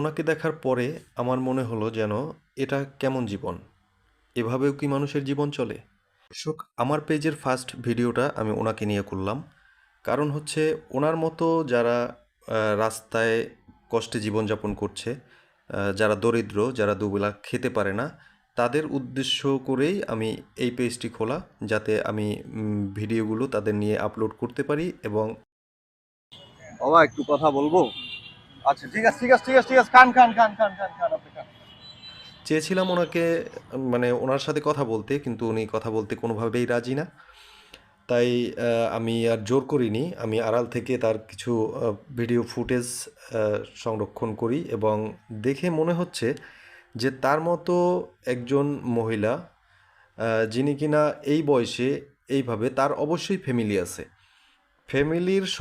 ওনাকে দেখার পরে আমার মনে হলো যেন এটা কেমন জীবন, এভাবেও কি মানুষের জীবন চলে? দর্শক, আমার পেজের ফার্স্ট ভিডিওটা আমি ওনাকে নিয়ে করলাম, কারণ হচ্ছে ওনার মতো যারা রাস্তায় কষ্টে জীবনযাপন করছে, যারা দরিদ্র, যারা দুবেলা খেতে পারে না, তাদের উদ্দেশ্য করেই আমি এই পেজটি খোলা, যাতে আমি ভিডিওগুলো তাদের নিয়ে আপলোড করতে পারি। এবং বাবা একটু কথা বলবো? আচ্ছা ঠিক আছে ঠিক আছে ঠিক আছে ঠিক আছে, খান খান খান খান খান খান, আপনি খান। চেয়েছিলাম ওনাকে, মানে ওনার সাথে কথা বলতে, কিন্তু উনি কথা বলতে কোনোভাবেই রাজি না। তাই আমি আর জোর করিনি, আমি আড়াল থেকে তার কিছু ভিডিও ফুটেজ সংরক্ষণ করি এবং দেখে মনে হচ্ছে যে তার মতো একজন মহিলা, যিনি কিনা এই বয়সে এইভাবে, তার অবশ্যই ফ্যামিলি আছে। ফ্যামিলির